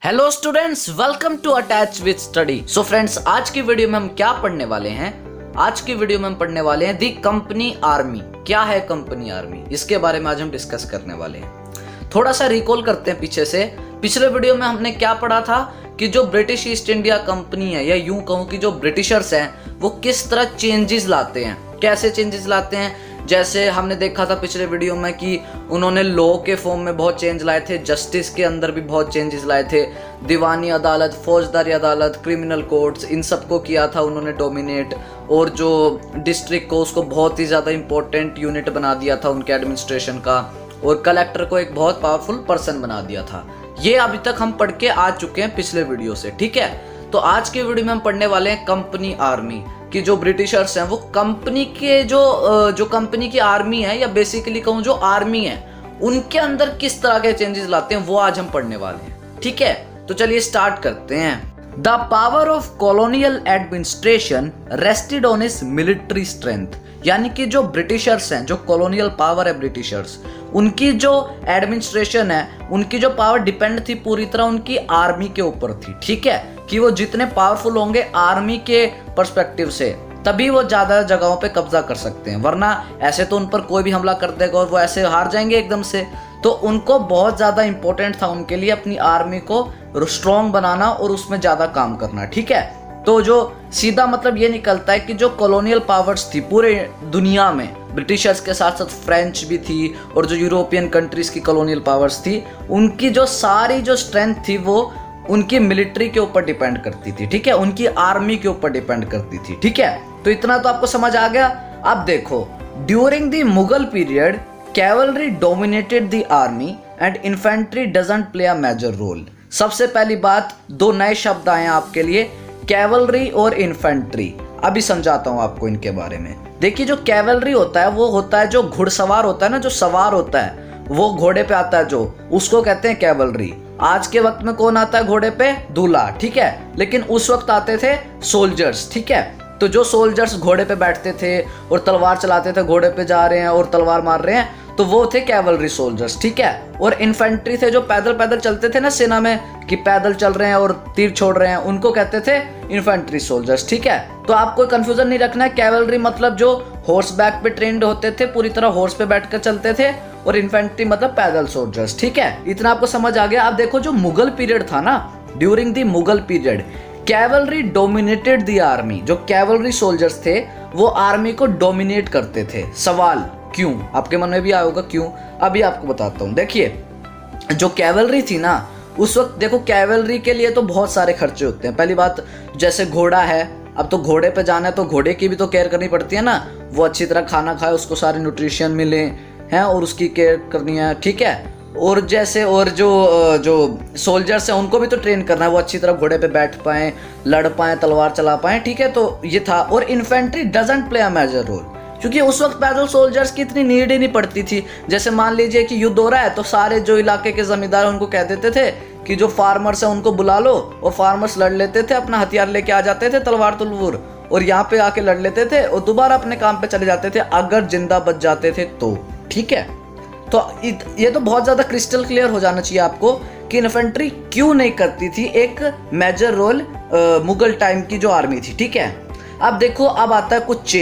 Hello students, welcome to attach with study. So friends, आज की video में हम क्या पढ़ने वाले हैं? आज की वीडियो में हम पढ़ने वाले हैं दी कंपनी आर्मी। क्या है कंपनी आर्मी, इसके बारे में आज हम डिस्कस करने वाले हैं। थोड़ा सा रिकॉल करते हैं पीछे से। पिछले वीडियो में हमने क्या पढ़ा था कि जो ब्रिटिश ईस्ट इंडिया कंपनी है, या यूं कहूं कि जो ब्रिटिशर्स हैं, वो किस तरह चेंजेस लाते हैं, कैसे चेंजेस लाते हैं। जैसे हमने देखा था पिछले वीडियो में कि उन्होंने लॉ के फॉर्म में बहुत चेंज लाए थे, जस्टिस के अंदर भी बहुत चेंजेस लाए थे, दीवानी अदालत, फौजदारी अदालत, क्रिमिनल कोर्ट्स, इन सबको किया था उन्होंने डोमिनेट। और जो डिस्ट्रिक्ट को, उसको बहुत ही ज़्यादा इंपॉर्टेंट यूनिट बना दिया था उनके एडमिनिस्ट्रेशन का, और कलेक्टर को एक बहुत पावरफुल पर्सन बना दिया था। ये अभी तक हम पढ़ के आ चुके हैं पिछले वीडियो से, ठीक है। तो आज के वीडियो में हम पढ़ने वाले हैं कंपनी आर्मी कि जो ब्रिटिशर्स हैं वो कंपनी के जो कंपनी की आर्मी है, या बेसिकली कहूँ जो आर्मी है, उनके अंदर किस तरह के चेंजेस लाते हैं, वो आज हम पढ़ने वाले हैं, ठीक है। तो चलिए स्टार्ट करते हैं। The power of colonial administration rested on his military strength. यानी कि जो ब्रिटिशर्स हैं, जो कॉलोनियल पावर है ब्रिटिशर्स, उनकी जो एडमिनिस्ट्रेशन है, उनकी जो पावर डिपेंड थी पूरी तरह उनकी आर्मी के ऊपर थी, ठीक है। कि वो जितने पावरफुल होंगे आर्मी के पर्सपेक्टिव से, तभी वो ज़्यादा जगहों पे कब्जा कर सकते हैं, वरना ऐसे तो उन पर कोई भी हमला कर देगा और वो ऐसे हार जाएंगे एकदम से। तो उनको बहुत ज़्यादा इंपॉर्टेंट था उनके लिए अपनी आर्मी को स्ट्रॉन्ग बनाना और उसमें ज़्यादा काम करना, ठीक है। तो जो सीधा मतलब ये निकलता है कि जो कॉलोनियल पावर्स थी पूरे दुनिया में, ब्रिटिशर्स के साथ साथ फ्रेंच भी थी, और जो यूरोपियन कंट्रीज की कॉलोनियल पावर्स थी, उनकी जो सारी जो स्ट्रेंथ थी वो उनकी मिलिट्री के ऊपर डिपेंड करती थी, ठीक है, उनकी आर्मी के ऊपर डिपेंड करती थी, ठीक है। तो इतना तो आपको समझ आ गया। अब देखो, during the Mughal period cavalry dominated the army and infantry doesn't play a major role. सबसे पहली बात, दो नए शब्द आए हैं आपके लिए, कैवलरी और इन्फेंट्री। अभी समझाता हूं आपको इनके बारे में। देखिए, जो कैवलरी होता है वो होता है जो घुड़सवार होता है ना, जो सवार होता है, वो घोड़े पे आता है जो, उसको कहते हैं कैवलरी। आज के वक्त में कौन आता है घोड़े पे? दूल्हा, ठीक है। लेकिन उस वक्त आते थे सोल्जर्स, ठीक है। तो जो सोल्जर्स घोड़े पे बैठते थे और तलवार चलाते थे, घोड़े पे जा रहे हैं और तलवार मार रहे हैं, तो वो थे कैवलरी सोल्जर्स, ठीक है। और इन्फेंट्री थे जो पैदल पैदल चलते थे ना सेना में, कि पैदल चल रहे हैं और तीर छोड़ रहे हैं, उनको कहते थे इन्फेंट्री सोल्जर्स, ठीक है। तो आपको कंफ्यूजन नहीं रखना है। कैवलरी मतलब जो हॉर्स बैक पे ट्रेंड होते थे, पूरी तरह हॉर्स पे बैठकर चलते थे, और इन्फेंट्री मतलब पैदल सोल्जर्स, ठीक है। इतना आपको समझ आ गया। अब देखो, जो मुगल पीरियड था ना, during the Mughal period cavalry dominated the army. जो कैवलरी सोल्जर्स थे वो आर्मी को डोमिनेट करते थे। सवाल क्यों? आपके मन में भी आया होगा क्यों, अभी आपको बताता हूं। देखिए, जो कैवलरी थी ना उस वक्त, देखो कैवलरी के लिए तो बहुत सारे खर्चे होते हैं। पहली बात, जैसे घोड़ा है, अब तो घोड़े पे जाना है तो घोड़े की भी तो केयर करनी पड़ती है ना, वो अच्छी तरह खाना खाए, उसको सारे न्यूट्रिशन मिले हैं, और उसकी केयर करनी है, ठीक है। और जैसे और जो सोल्जर्स हैं उनको भी तो ट्रेन करना है, वो अच्छी तरह घोड़े पे बैठ पाएं, लड़ पाएं, तलवार चला पाएं, ठीक है। तो ये था। और infantry doesn't play a major role, क्योंकि उस वक्त पैदल सोल्जर्स की इतनी नीड ही नहीं पड़ती थी। जैसे मान लीजिए कि युद्ध हो रहा है, तो सारे जो इलाके के जमींदार उनको कह देते थे कि जो फार्मर्स हैं उनको बुला लो, और फार्मर्स लड़ लेते थे, अपना हथियार लेके आ जाते थे, तलवार तलवूर, और यहाँ पे आके लड़ लेते थे और दोबारा अपने काम पे चले जाते थे, अगर जिंदा बच जाते थे तो, ठीक है। तो ये तो बहुत ज़्यादा क्रिस्टल क्लियर हो जाना चाहिए आपको कि इन्फेंट्री क्यों नहीं करती थी एक मेजर रोल मुगल टाइम की जो आर्मी थी, ठीक है। अब देखो, अब आता है कुछ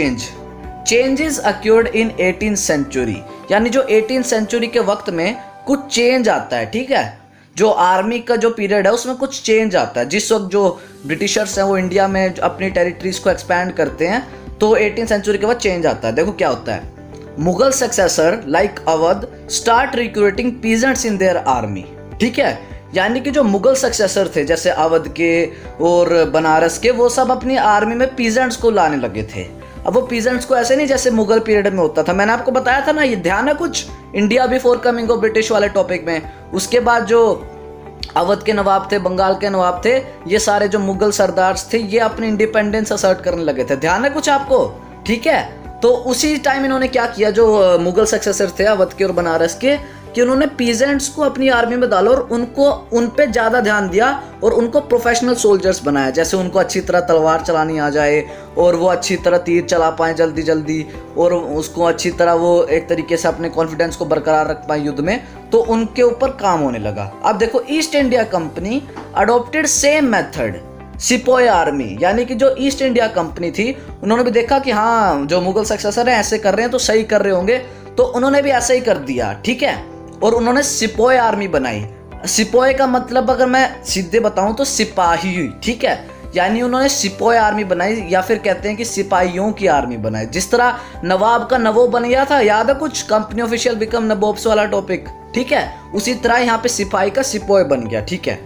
चेंजेस अक्योर्ड इन 18th सेंचुरी। यानी जो 18th सेंचुरी के वक्त में कुछ चेंज आता है, ठीक है। जो आर्मी का जो पीरियड है उसमें कुछ चेंज आता है। जिस वक्त जो ब्रिटिशर्स हैं वो इंडिया में अपनी टेरिटरीज को एक्सपैंड करते हैं, तो 18th सेंचुरी के बाद चेंज आता है। देखो क्या होता है, Mughal successor like Awadh start recruiting peasants in their army, ठीक है। यानी कि जो मुगल सक्सेसर थे, जैसे अवध के और बनारस के, वो सब अपनी आर्मी में पीजेंट्स को लाने लगे थे। अब वो पीजेंट्स को ऐसे नहीं जैसे मुगल पीरियड में होता था, मैंने आपको बताया था ना, ये ध्यान है कुछ India before coming of British वाले टॉपिक में। उसके बाद जो अवध के नवाब थे, बंगाल के नवाब थे, ये सारे जो मुगल सरदार्स थे, ये अपनी इंडिपेंडेंस असर्ट करने लगे थे। ध्यान है कुछ आपको, ठीक है। तो उसी टाइम इन्होंने क्या किया, जो मुगल सक्सेसर थे अवध के और बनारस के, कि उन्होंने पीजेंट्स को अपनी आर्मी में डाला और उन पे ज़्यादा ध्यान दिया और उनको प्रोफेशनल सोल्जर्स बनाया। जैसे उनको अच्छी तरह तलवार चलानी आ जाए और वो अच्छी तरह तीर चला पाएँ जल्दी जल्दी, और उसको अच्छी तरह वो एक तरीके से अपने कॉन्फिडेंस को बरकरार रख पाए युद्ध में, तो उनके ऊपर काम होने लगा। अब देखो, east India company adopted same method sepoy army, यानी कि जो ईस्ट इंडिया कंपनी थी उन्होंने भी देखा कि हाँ जो मुगल सक्सेसर हैं ऐसे कर रहे हैं तो सही कर रहे होंगे, तो उन्होंने भी ऐसा ही कर दिया, ठीक है। और उन्होंने सिपोय आर्मी बनाई। सिपोय का मतलब अगर मैं सीधे बताऊं तो सिपाही, ठीक है, यानी उन्होंने सिपोय आर्मी बनाई, या फिर कहते हैं कि सिपाहियों की आर्मी बनाई। जिस तरह नवाब का नवो बन गया था, याद है कुछ, कंपनी ऑफिशियल बिकम नबोब्स वाला टॉपिक, ठीक है, उसी तरह यहाँ पे सिपाही का सिपोय बन गया, ठीक है।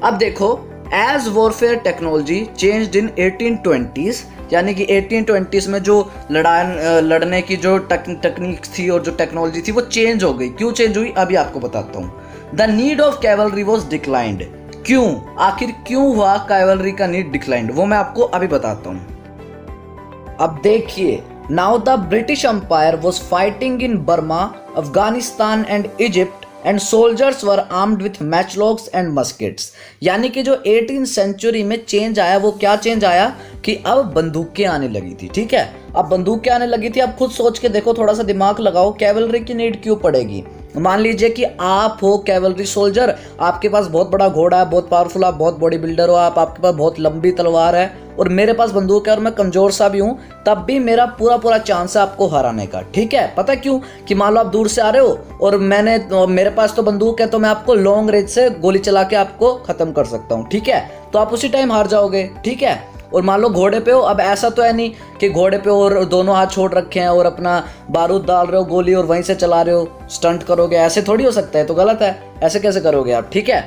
अब देखो, as warfare technology changed in 1820s, यानी कि 1820s में जो लड़ने की जो टेक्निक थी और जो टेक्नोलॉजी थी वो चेंज हो गई। क्यों चेंज हुई अभी आपको बताता हूँ। The need of cavalry was declined. क्यों, आखिर क्यों हुआ कैवलरी का नीड डिक्लाइंड, वो मैं आपको अभी बताता हूँ। अब देखिए, now the British empire was fighting in Burma, Afghanistan and Egypt and soldiers were armed with matchlocks and muskets. यानी कि जो 18th सेंचुरी में चेंज आया वो क्या चेंज आया कि अब बंदूकें आने लगी थी, ठीक है, अब बंदूकें आने लगी थी। अब खुद सोच के देखो, थोड़ा सा दिमाग लगाओ, कैवलरी की नीड क्यों पड़ेगी। मान लीजिए कि आप हो कैवलरी सोल्जर, आपके पास बहुत बड़ा घोड़ा है, बहुत पावरफुल, आप बहुत बॉडी बिल्डर हो, आपके पास बहुत लंबी तलवार है और मेरे पास बंदूक है और मैं कमजोर सा भी हूं, तब भी मेरा पूरा चांस है आपको हराने का, ठीक है। पता क्यों, कि मान लो आप दूर से आ रहे हो और मेरे पास तो बंदूक है, तो मैं आपको लॉन्ग रेंज से गोली चला के आपको खत्म कर सकता हूं, ठीक है, तो आप उसी टाइम हार जाओगे, ठीक है। और मान लो घोड़े पे हो, अब ऐसा तो है नहीं कि घोड़े पे और दोनों हाथ छोड़ रखे हैं और अपना बारूद डाल रहे हो गोली और वहीं से चला रहे हो, स्टंट करोगे, ऐसे थोड़ी हो सकता है, तो गलत है, ऐसे कैसे करोगे आप, ठीक है।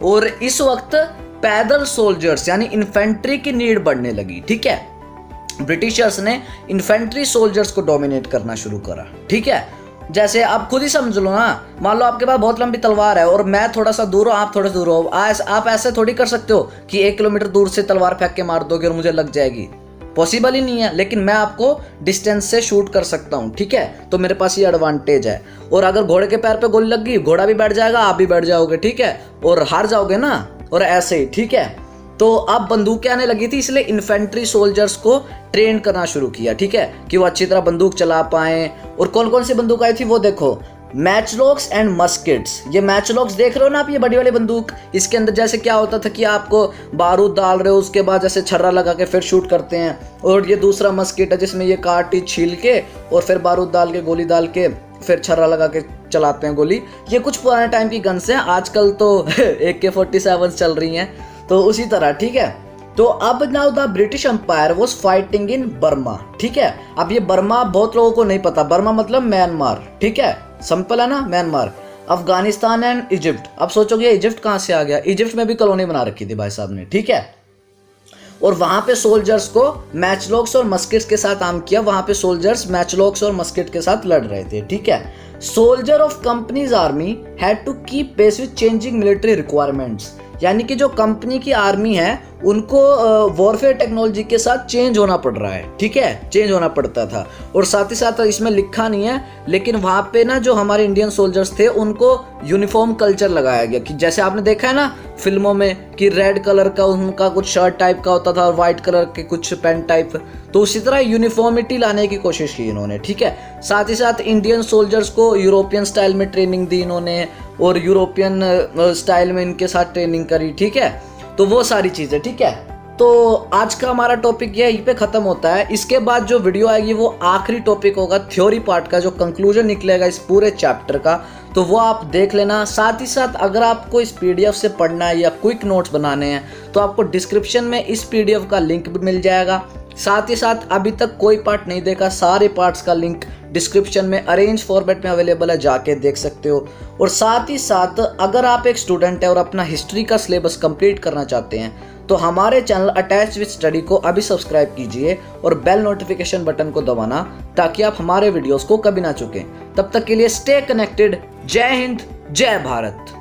और इस वक्त पैदल सोल्जर्स यानी इन्फेंट्री की नीड बढ़ने लगी, ठीक है। ब्रिटिशर्स ने इन्फेंट्री सोल्जर्स को डोमिनेट करना शुरू करा, ठीक है। जैसे आप खुद ही समझ लो ना, मान लो आपके पास बहुत लंबी तलवार है और मैं थोड़ा सा दूर हूँ, आप थोड़ा दूर हो, आप ऐसे थोड़ी कर सकते हो कि 1 किलोमीटर दूर से तलवार फेंक के मार दोगे और मुझे लग जाएगी, पॉसिबल ही नहीं है। लेकिन मैं आपको डिस्टेंस से शूट कर सकता हूँ, ठीक है, तो मेरे पास ये एडवांटेज है। और अगर घोड़े के पैर पे गोली लग गई, घोड़ा भी बैठ जाएगा, आप भी बैठ जाओगे, ठीक है, और हार जाओगे ना, और ऐसे ही, ठीक है। तो अब बंदूकें आने लगी थी, इसलिए इन्फेंट्री सोल्जर्स को ट्रेन करना शुरू किया, ठीक है, कि वो अच्छी तरह बंदूक चला पाएं। और कौन कौन सी बंदूक आई थी वो देखो, मैचलॉक्स एंड मस्केट्स। ये मैचलॉक्स देख रहे हो ना आप, ये बड़ी वाली बंदूक, इसके अंदर जैसे क्या होता था कि आपको बारूद डाल रहे हो, उसके बाद जैसे छर्रा लगा के फिर शूट करते हैं। और ये दूसरा मस्केट है जिसमें ये काटी छील के और फिर बारूद डाल के, गोली डाल के, फिर छर्रा लगा के चलाते हैं गोली। ये कुछ पुराने टाइम की गन्स हैं, आजकल तो AK-47 चल रही हैं, तो उसी तरह, ठीक है। तो अब now the British empire was fighting in Burma, ठीक है। अब ये बर्मा बहुत लोगों को नहीं पता, बर्मा मतलब म्यांमार, ठीक है, सिंपल है ना, म्यांमार, अफगानिस्तान एंड इजिप्ट। अब सोचोगे इजिप्ट कहाँ से आ गया, इजिप्ट में भी कॉलोनी बना रखी थी भाई साहब ने, ठीक है। और वहां पे सोल्जर्स को मैचलॉक्स और मस्केट्स के साथ आर्म किया, वहां पे सोल्जर्स मैचलॉक्स और मस्केट के साथ लड़ रहे थे, ठीक है। Soldier of company's army had to keep pace with changing military requirements, यानी कि जो कंपनी की आर्मी है उनको वॉरफेयर टेक्नोलॉजी के साथ चेंज होना पड़ रहा है, ठीक है, चेंज होना पड़ता था। और साथ ही साथ इसमें लिखा नहीं है, लेकिन वहाँ पे ना जो हमारे इंडियन सोल्जर्स थे उनको यूनिफॉर्म कल्चर लगाया गया, कि जैसे आपने देखा है ना फिल्मों में कि रेड कलर का उनका कुछ शर्ट टाइप का होता था और वाइट कलर के कुछ पैंट टाइप, तो उसी तरह यूनिफॉर्मिटी लाने की कोशिश की इन्होंने, ठीक है। साथ ही साथ इंडियन सोल्जर्स को यूरोपियन स्टाइल में ट्रेनिंग दी इन्होंने और यूरोपियन स्टाइल में इनके साथ ट्रेनिंग करी, ठीक है, तो वो सारी चीज़ें, ठीक है। तो आज का हमारा टॉपिक ये यहीं पे ख़त्म होता है। इसके बाद जो वीडियो आएगी वो आखिरी टॉपिक होगा, थ्योरी पार्ट का, जो कंक्लूजन निकलेगा इस पूरे चैप्टर का, तो वो आप देख लेना। साथ ही साथ अगर आपको इस PDF से पढ़ना है या क्विक नोट्स बनाने हैं तो आपको डिस्क्रिप्शन में इस PDF का लिंक भी मिल जाएगा। साथ ही साथ अभी तक कोई पार्ट नहीं देखा, सारे पार्ट्स का लिंक डिस्क्रिप्शन में अरेंज फॉर्मेट में अवेलेबल है, जाके देख सकते हो। और साथ ही साथ अगर आप एक स्टूडेंट है और अपना हिस्ट्री का सिलेबस कंप्लीट करना चाहते हैं तो हमारे चैनल अटैच विद स्टडी को अभी सब्सक्राइब कीजिए और बेल नोटिफिकेशन बटन को दबाना, ताकि आप हमारे वीडियोस को कभी ना चुकें। तब तक के लिए स्टे कनेक्टेड। जय हिंद, जय भारत।